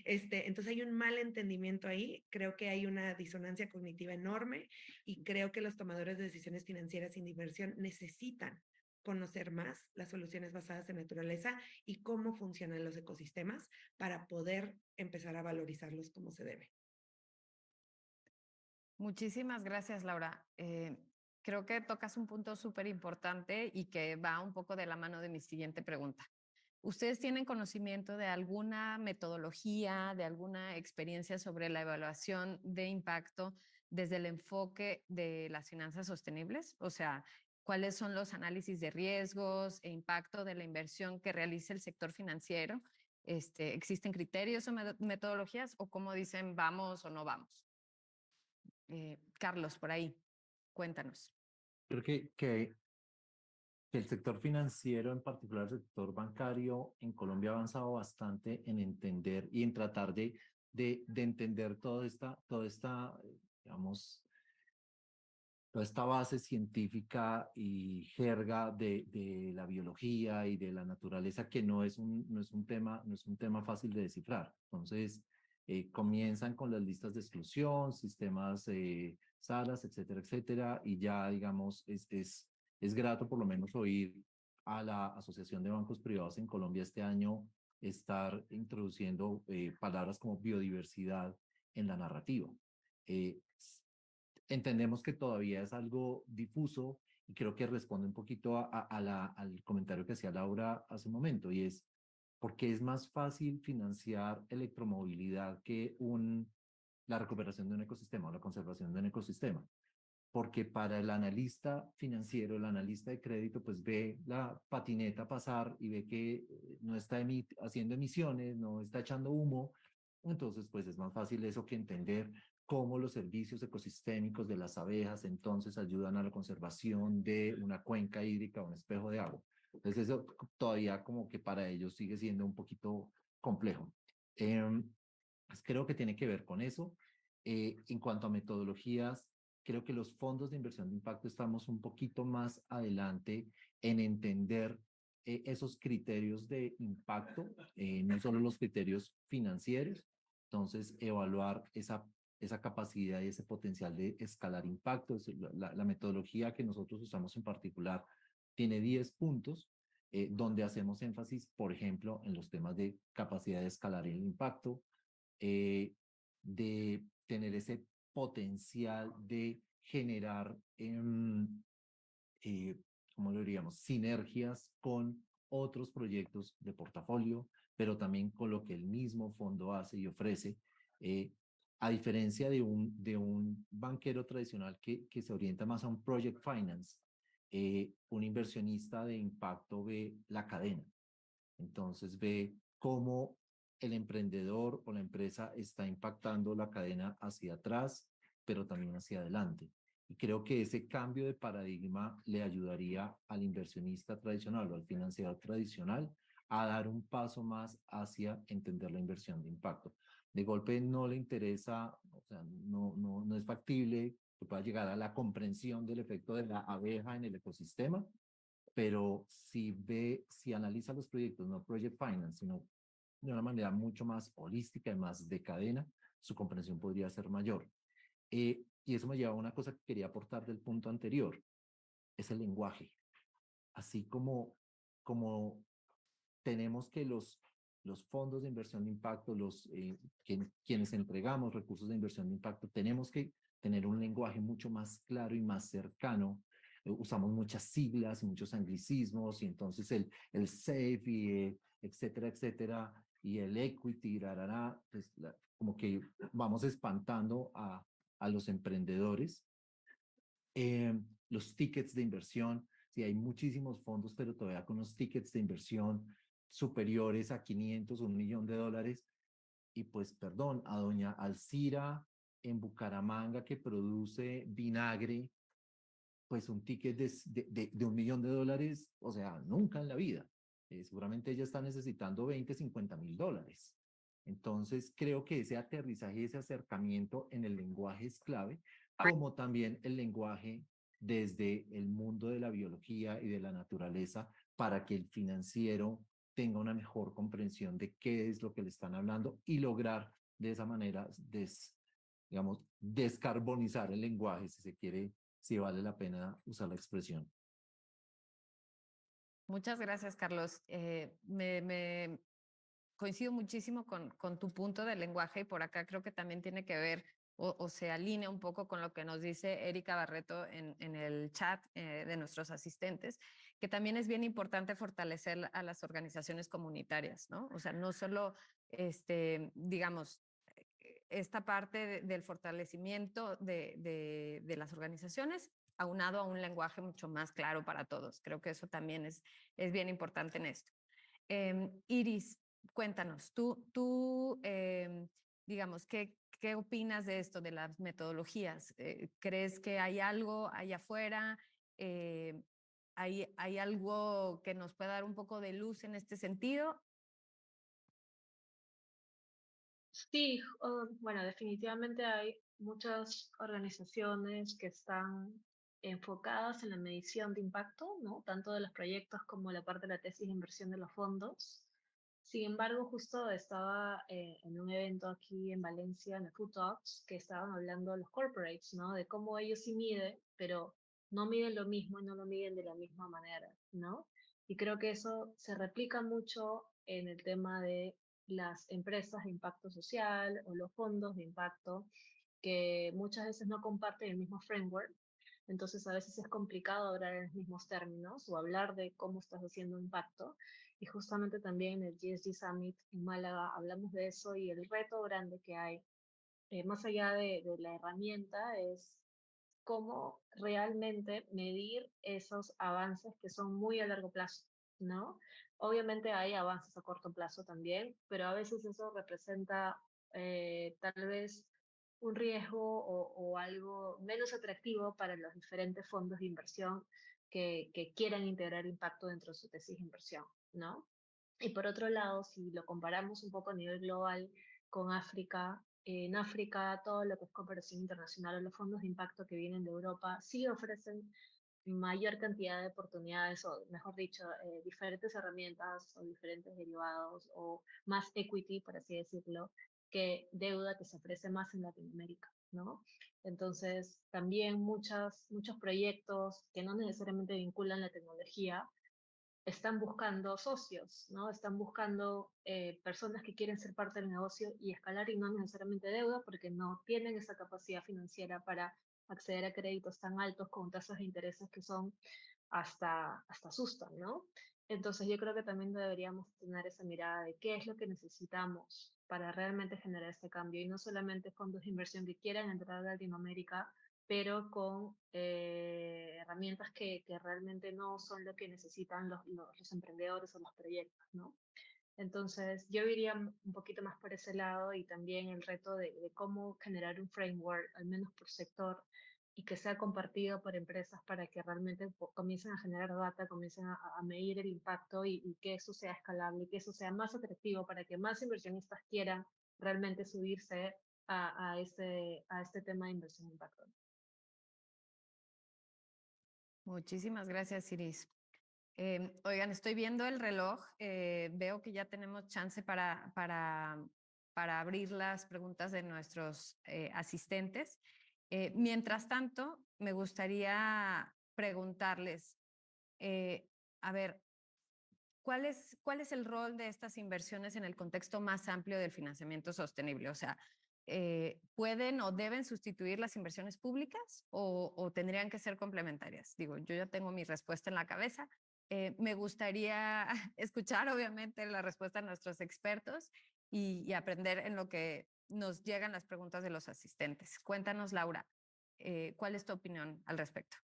Entonces hay un mal entendimiento ahí, creo que hay una disonancia cognitiva enorme y creo que los tomadores de decisiones financieras y de inversión necesitan conocer más las soluciones basadas en naturaleza y cómo funcionan los ecosistemas para poder empezar a valorizarlos como se debe. Muchísimas gracias, Laura. Creo que tocas un punto súper importante y que va un poco de la mano de mi siguiente pregunta. ¿Ustedes tienen conocimiento de alguna metodología, de alguna experiencia sobre la evaluación de impacto desde el enfoque de las finanzas sostenibles? O sea, ¿cuáles son los análisis de riesgos e impacto de la inversión que realiza el sector financiero? ¿Existen criterios o metodologías o cómo dicen vamos o no vamos? Carlos, por ahí, cuéntanos. Creo que el sector financiero, en particular el sector bancario en Colombia, ha avanzado bastante en entender y en tratar de entender digamos, toda esta base científica y jerga de la biología y de la naturaleza, que no es un tema fácil de descifrar. Entonces, comienzan con las listas de exclusión, sistemas salas, etcétera, etcétera, y ya, digamos, es grato por lo menos oír a la Asociación de Bancos Privados en Colombia este año estar introduciendo palabras como biodiversidad en la narrativa. Entendemos que todavía es algo difuso y creo que responde un poquito al comentario que hacía Laura hace un momento, y es porque es más fácil financiar electromovilidad que la recuperación de un ecosistema o la conservación de un ecosistema. Porque para el analista financiero, el analista de crédito, pues ve la patineta pasar y ve que no está haciendo emisiones, no está echando humo. Entonces, pues es más fácil eso que entender cómo los servicios ecosistémicos de las abejas entonces ayudan a la conservación de una cuenca hídrica o un espejo de agua. Entonces, eso todavía como que para ellos sigue siendo un poquito complejo. Pues creo que tiene que ver con eso. En cuanto a metodologías, creo que los fondos de inversión de impacto estamos un poquito más adelante en entender esos criterios de impacto, no solo los criterios financieros. Entonces, evaluar esa capacidad y ese potencial de escalar impactos. La metodología que nosotros usamos en particular tiene 10 puntos, donde hacemos énfasis, por ejemplo, en los temas de capacidad de escalar el impacto, de tener ese potencial de generar, ¿cómo lo diríamos?, sinergias con otros proyectos de portafolio, pero también con lo que el mismo fondo hace y ofrece. A diferencia de un banquero tradicional que se orienta más a un project finance, un inversionista de impacto ve la cadena. Entonces ve cómo el emprendedor o la empresa está impactando la cadena hacia atrás, pero también hacia adelante. Y creo que ese cambio de paradigma le ayudaría al inversionista tradicional o al financiero tradicional a dar un paso más hacia entender la inversión de impacto. De golpe no le interesa, o sea, no es factible que pueda llegar a la comprensión del efecto de la abeja en el ecosistema, pero si analiza los proyectos, no project finance, sino de una manera mucho más holística y más de cadena, su comprensión podría ser mayor. Y eso me lleva a una cosa que quería aportar del punto anterior, es el lenguaje. Así como tenemos que los fondos de inversión de impacto, quienes entregamos recursos de inversión de impacto, tenemos que tener un lenguaje mucho más claro y más cercano. Usamos muchas siglas y muchos anglicismos, y entonces el SAFE, y etcétera, etcétera, y el equity, pues como que vamos espantando a los emprendedores. Los tickets de inversión, sí, hay muchísimos fondos, pero todavía con los tickets de inversión superiores a 500 o $1.000.000. Y pues, perdón, a doña Alcira en Bucaramanga que produce vinagre, pues un ticket de $1.000.000, o sea, nunca en la vida. Seguramente ella está necesitando 20, $50.000. Entonces, creo que ese aterrizaje, ese acercamiento en el lenguaje es clave, como también el lenguaje desde el mundo de la biología y de la naturaleza para que el financiero tenga una mejor comprensión de qué es lo que le están hablando y lograr de esa manera, digamos, descarbonizar el lenguaje, si se quiere, si vale la pena usar la expresión. Muchas gracias, Carlos. Me coincido muchísimo con tu punto del lenguaje y por acá creo que también tiene que ver o se alinea un poco con lo que nos dice Erika Barreto en el chat de nuestros asistentes, que también es bien importante fortalecer a las organizaciones comunitarias, ¿no? O sea, no solo, digamos, esta parte del fortalecimiento de las organizaciones, aunado a un lenguaje mucho más claro para todos. Creo que eso también es bien importante en esto. Iris, cuéntanos, digamos, ¿qué opinas de esto, de las metodologías? ¿Crees que hay algo allá afuera? ¿Hay algo que nos pueda dar un poco de luz en este sentido? Sí, bueno, definitivamente hay muchas organizaciones que están enfocadas en la medición de impacto, ¿no? Tanto de los proyectos como la parte de la tesis de inversión de los fondos. Sin embargo, justo estaba en un evento aquí en Valencia, en el Food Talks, que estaban hablando de los corporates, ¿no? De cómo ellos sí miden, pero no miden lo mismo y no lo miden de la misma manera, ¿no? Y creo que eso se replica mucho en el tema de las empresas de impacto social o los fondos de impacto, que muchas veces no comparten el mismo framework. Entonces a veces es complicado hablar en los mismos términos o hablar de cómo estás haciendo impacto. Y justamente también en el GSG Summit en Málaga hablamos de eso y el reto grande que hay, más allá de la herramienta, es cómo realmente medir esos avances que son muy a largo plazo, ¿no? Obviamente hay avances a corto plazo también, pero a veces eso representa tal vez un riesgo o algo menos atractivo para los diferentes fondos de inversión que quieran integrar impacto dentro de su tesis de inversión, ¿no? Y por otro lado, si lo comparamos un poco a nivel global con África, en África todo lo que es cooperación internacional o los fondos de impacto que vienen de Europa sí ofrecen mayor cantidad de oportunidades, o mejor dicho, diferentes herramientas o diferentes derivados o más equity, por así decirlo, que deuda que se ofrece más en Latinoamérica, ¿no? Entonces, también muchos proyectos que no necesariamente vinculan la tecnología, están buscando socios, ¿no? Están buscando personas que quieren ser parte del negocio y escalar y no necesariamente deuda porque no tienen esa capacidad financiera para acceder a créditos tan altos con tasas de intereses que son hasta asustan, ¿no? Entonces yo creo que también deberíamos tener esa mirada de qué es lo que necesitamos para realmente generar este cambio y no solamente fondos de inversión que quieran entrar a Latinoamérica, pero con herramientas que realmente no son lo que necesitan los emprendedores o los proyectos, ¿no? Entonces, yo iría un poquito más por ese lado y también el reto de cómo generar un framework, al menos por sector, y que sea compartido por empresas para que realmente comiencen a generar data, comiencen a medir el impacto y que eso sea escalable y que eso sea más atractivo para que más inversionistas quieran realmente subirse a este tema de inversión de impacto. Muchísimas gracias, Iris. Oigan, estoy viendo el reloj. Veo que ya tenemos chance para abrir las preguntas de nuestros asistentes. Mientras tanto, me gustaría preguntarles, a ver, ¿cuál es el rol de estas inversiones en el contexto más amplio del financiamiento sostenible? O sea, ¿pueden o deben sustituir las inversiones públicas o tendrían que ser complementarias? Digo, yo ya tengo mi respuesta en la cabeza. Me gustaría escuchar, obviamente, la respuesta de nuestros expertos y aprender en lo que nos llegan las preguntas de los asistentes. Cuéntanos, Laura, ¿cuál es tu opinión al respecto?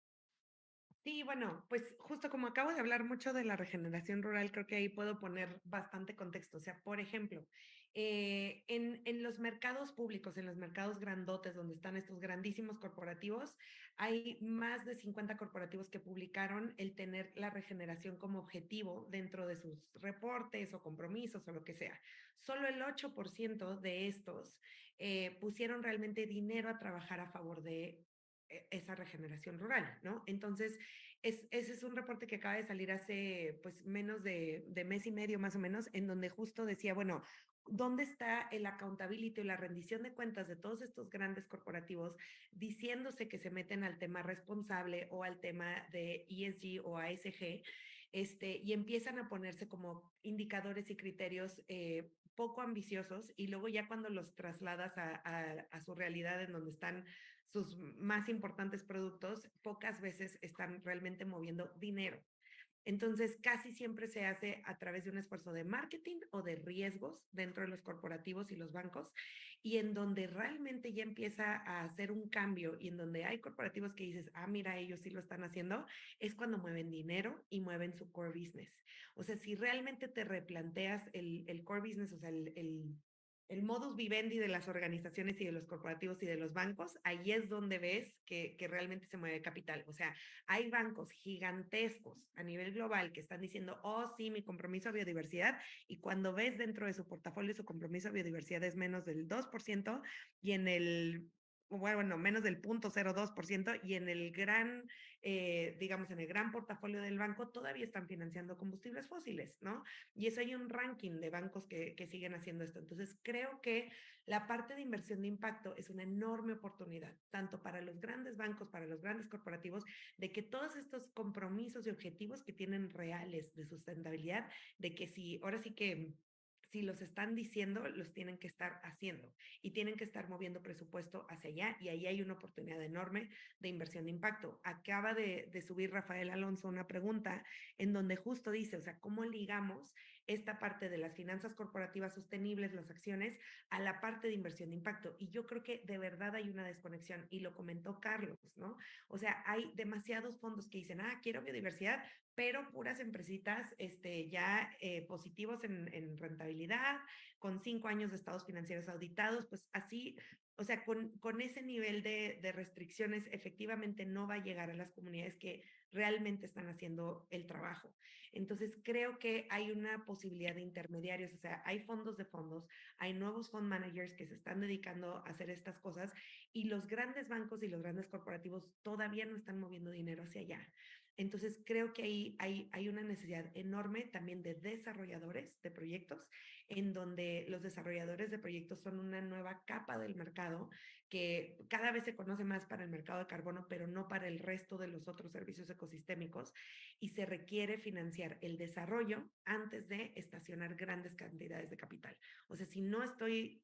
Sí, bueno, pues justo como acabo de hablar mucho de la regeneración rural, creo que ahí puedo poner bastante contexto. O sea, por ejemplo, en los mercados públicos, en los mercados grandotes donde están estos grandísimos corporativos, hay más de 50 corporativos que publicaron el tener la regeneración como objetivo dentro de sus reportes o compromisos o lo que sea. Solo el 8% de estos pusieron realmente dinero a trabajar a favor de esa regeneración rural, ¿no? Entonces, ese es un reporte que acaba de salir hace pues menos de mes y medio más o menos, en donde justo decía, bueno, ¿dónde está el accountability o la rendición de cuentas de todos estos grandes corporativos diciéndose que se meten al tema responsable o al tema de ESG o ASG? Y empiezan a ponerse como indicadores y criterios poco ambiciosos y luego ya cuando los trasladas a su realidad en donde están sus más importantes productos, pocas veces están realmente moviendo dinero. Entonces, casi siempre se hace a través de un esfuerzo de marketing o de riesgos dentro de los corporativos y los bancos, y en donde realmente ya empieza a hacer un cambio y en donde hay corporativos que dices, ah, mira, ellos sí lo están haciendo, es cuando mueven dinero y mueven su core business. O sea, si realmente te replanteas el core business, o sea, el modus vivendi de las organizaciones y de los corporativos y de los bancos, ahí es donde ves que realmente se mueve capital. O sea, hay bancos gigantescos a nivel global que están diciendo, oh, sí, mi compromiso a biodiversidad, y cuando ves dentro de su portafolio su compromiso a biodiversidad es menos del 2% y en el bueno, menos del 0.02% y en el gran, digamos, en el gran portafolio del banco todavía están financiando combustibles fósiles, ¿no? Y eso hay un ranking de bancos que siguen haciendo esto. Entonces, creo que la parte de inversión de impacto es una enorme oportunidad, tanto para los grandes bancos, para los grandes corporativos, de que todos estos compromisos y objetivos que tienen reales de sustentabilidad, de que si, ahora sí que si los están diciendo, los tienen que estar haciendo y tienen que estar moviendo presupuesto hacia allá y ahí hay una oportunidad enorme de inversión de impacto. Acaba de subir Rafael Alonso una pregunta en donde justo dice, o sea, ¿cómo ligamos esta parte de las finanzas corporativas sostenibles, las acciones, a la parte de inversión de impacto? Y yo creo que de verdad hay una desconexión y lo comentó Carlos, ¿no? O sea, hay demasiados fondos que dicen, ah, quiero biodiversidad, pero puras empresitas ya positivos en rentabilidad, con 5 años de estados financieros auditados, pues así, o sea, con ese nivel de restricciones, efectivamente no va a llegar a las comunidades que realmente están haciendo el trabajo. Entonces, creo que hay una posibilidad de intermediarios, o sea, hay fondos de fondos, hay nuevos fund managers que se están dedicando a hacer estas cosas y los grandes bancos y los grandes corporativos todavía no están moviendo dinero hacia allá. Entonces, creo que ahí hay una necesidad enorme también de desarrolladores de proyectos, en donde los desarrolladores de proyectos son una nueva capa del mercado que cada vez se conoce más para el mercado de carbono, pero no para el resto de los otros servicios ecosistémicos, y se requiere financiar el desarrollo antes de estacionar grandes cantidades de capital. O sea, si no estoy,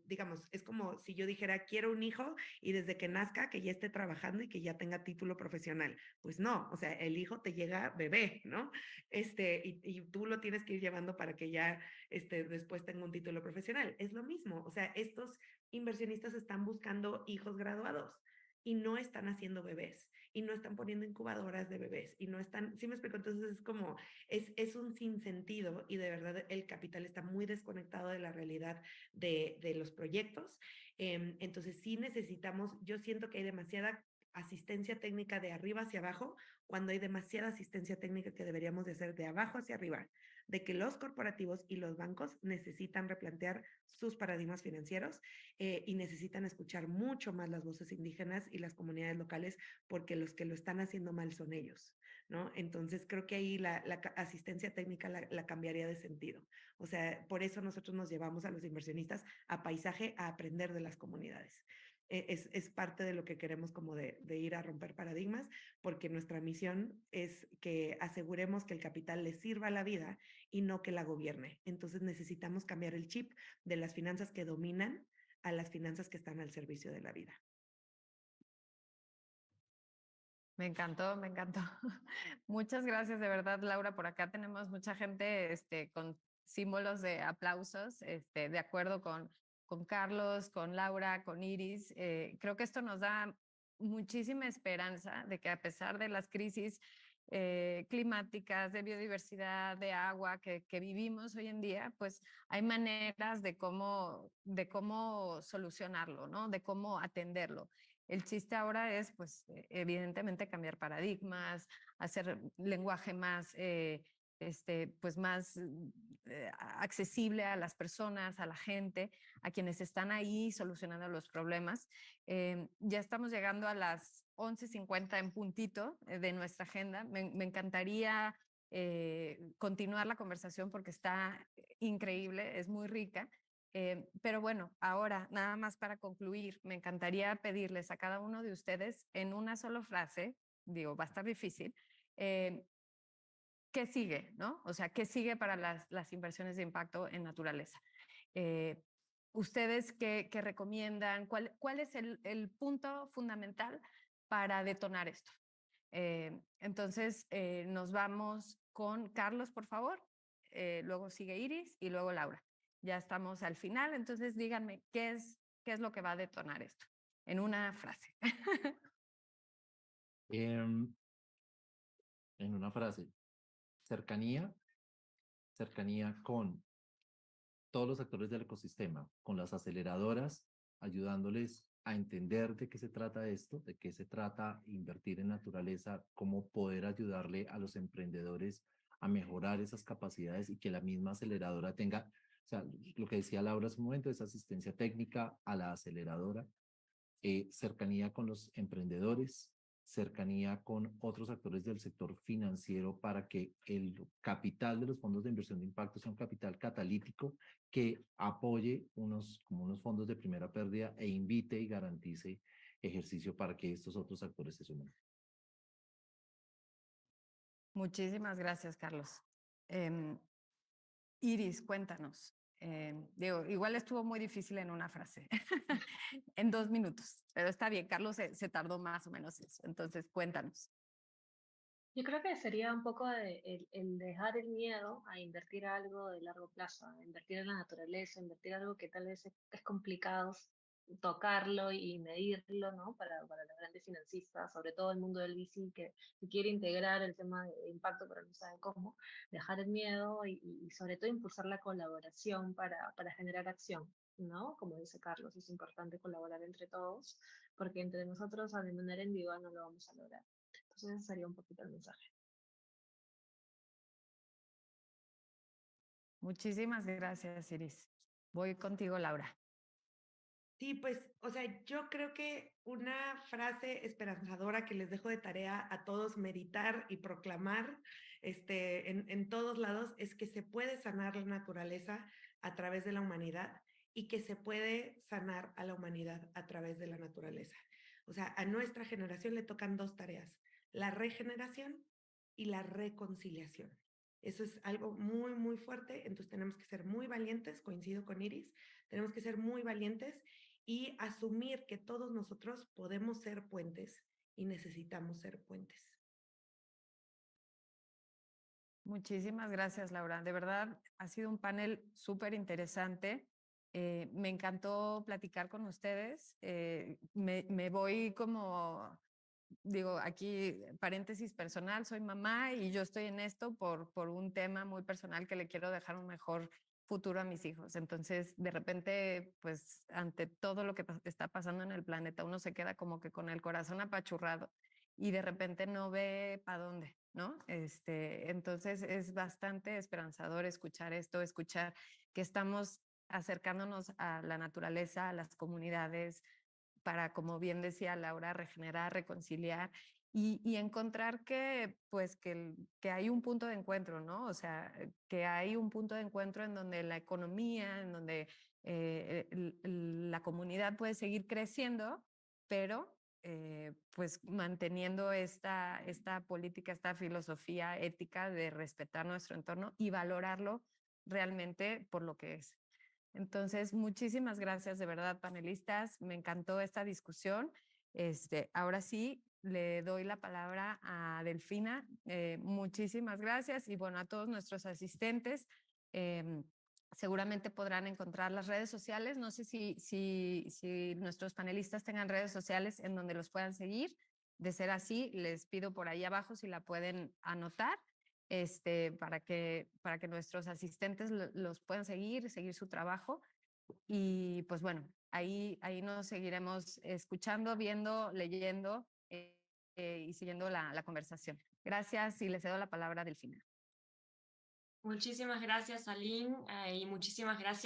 digamos, es como si yo dijera, quiero un hijo y desde que nazca que ya esté trabajando y que ya tenga título profesional. Pues no, o sea, el hijo te llega bebé, ¿no? Y tú lo tienes que ir llevando para que ya después tenga un título profesional. Es lo mismo, o sea, estos inversionistas están buscando hijos graduados y no están haciendo bebés y no están poniendo incubadoras de bebés y no están, ¿sí me explico? Entonces es como, es un sinsentido y de verdad el capital está muy desconectado de la realidad de los proyectos. Entonces sí necesitamos, yo siento que hay demasiada asistencia técnica de arriba hacia abajo, cuando hay demasiada asistencia técnica que deberíamos de hacer de abajo hacia arriba, de que los corporativos y los bancos necesitan replantear sus paradigmas financieros y necesitan escuchar mucho más las voces indígenas y las comunidades locales, porque los que lo están haciendo mal son ellos, ¿no? Entonces creo que ahí la asistencia técnica la cambiaría de sentido. O sea, por eso nosotros nos llevamos a los inversionistas a paisaje a aprender de las comunidades. Es parte de lo que queremos como de ir a romper paradigmas, porque nuestra misión es que aseguremos que el capital le sirva a la vida y no que la gobierne. Entonces necesitamos cambiar el chip de las finanzas que dominan a las finanzas que están al servicio de la vida. Me encantó, me encantó. Muchas gracias de verdad, Laura. Por acá tenemos mucha gente con símbolos de aplausos, de acuerdo con Carlos, con Laura, con Iris. Creo que esto nos da muchísima esperanza de que a pesar de las crisis climáticas, de biodiversidad, de agua que vivimos hoy en día, pues hay maneras de cómo solucionarlo, ¿no? De cómo atenderlo. El chiste ahora es, pues, evidentemente cambiar paradigmas, hacer lenguaje más, pues más accesible a las personas, a la gente, a quienes están ahí solucionando los problemas. Ya estamos llegando a las 11:50 en puntito de nuestra agenda. Me encantaría continuar la conversación porque está increíble, es muy rica. Pero bueno, ahora, nada más para concluir, me encantaría pedirles a cada uno de ustedes en una sola frase, digo, va a estar difícil, ¿qué sigue? ¿No? O sea, ¿qué sigue para las inversiones de impacto en naturaleza? ¿Ustedes qué recomiendan? ¿Cuál es el punto fundamental para detonar esto? Entonces, nos vamos con Carlos, por favor. Luego sigue Iris y luego Laura. Ya estamos al final, entonces díganme qué es lo que va a detonar esto en una frase. En una frase, cercanía, cercanía con todos los actores del ecosistema, con las aceleradoras, ayudándoles a entender de qué se trata esto, de qué se trata invertir en naturaleza, cómo poder ayudarle a los emprendedores a mejorar esas capacidades y que la misma aceleradora tenga, o sea, lo que decía Laura hace un momento, esa asistencia técnica a la aceleradora, cercanía con los emprendedores, cercanía con otros actores del sector financiero para que el capital de los fondos de inversión de impacto sea un capital catalítico que apoye como unos fondos de primera pérdida e invite y garantice ejercicio para que estos otros actores se sumen. Muchísimas gracias, Carlos. Iris, cuéntanos. Digo, igual estuvo muy difícil en una frase, en 2 minutos, pero está bien, Carlos se tardó más o menos eso. Entonces, cuéntanos. Yo creo que sería un poco el dejar el miedo a invertir algo de largo plazo, a invertir en la naturaleza, invertir algo que tal vez es complicado tocarlo y medirlo, ¿no? Para los grandes financistas, sobre todo el mundo del VC que quiere integrar el tema de impacto, pero no sabe cómo, dejar el miedo y sobre todo impulsar la colaboración para generar acción, ¿no? Como dice Carlos, es importante colaborar entre todos, porque entre nosotros de manera individual no lo vamos a lograr. Entonces ese sería un poquito el mensaje. Muchísimas gracias, Iris. Voy contigo, Laura. Sí, pues, o sea, yo creo que una frase esperanzadora que les dejo de tarea a todos meditar y proclamar en todos lados es que se puede sanar la naturaleza a través de la humanidad y que se puede sanar a la humanidad a través de la naturaleza. O sea, a nuestra generación le tocan 2 tareas, la regeneración y la reconciliación. Eso es algo muy, muy fuerte, entonces tenemos que ser muy valientes, coincido con Iris, tenemos que ser muy valientes y asumir que todos nosotros podemos ser puentes y necesitamos ser puentes. Muchísimas gracias, Laura. De verdad, ha sido un panel súper interesante. Me encantó platicar con ustedes. Me voy como, digo, aquí paréntesis personal, soy mamá y yo estoy en esto por un tema muy personal que le quiero dejar un mejor futuro a mis hijos. Entonces, de repente, pues ante todo lo que está pasando en el planeta, uno se queda como que con el corazón apachurrado y de repente no ve para dónde, ¿no? Entonces es bastante esperanzador escuchar esto, escuchar que estamos acercándonos a la naturaleza, a las comunidades, para, como bien decía Laura, regenerar, reconciliar y encontrar que, pues, que hay un punto de encuentro, ¿no? O sea, que hay un punto de encuentro en donde la economía, en donde la comunidad puede seguir creciendo, pero pues manteniendo esta política, esta filosofía ética de respetar nuestro entorno y valorarlo realmente por lo que es. Entonces, muchísimas gracias de verdad, panelistas. Me encantó esta discusión. Ahora sí, le doy la palabra a Delfina. Muchísimas gracias y bueno, a todos nuestros asistentes. seguramente podrán encontrar las redes sociales. No sé si nuestros panelistas tengan redes sociales en donde los puedan seguir. De ser así, les pido por ahí abajo si la pueden anotar, para que nuestros asistentes los puedan seguir su trabajo. Y pues bueno, ahí nos seguiremos escuchando, viendo, leyendo y siguiendo la conversación. Gracias y les cedo la palabra a Delfina. Muchísimas gracias, Aline, y muchísimas gracias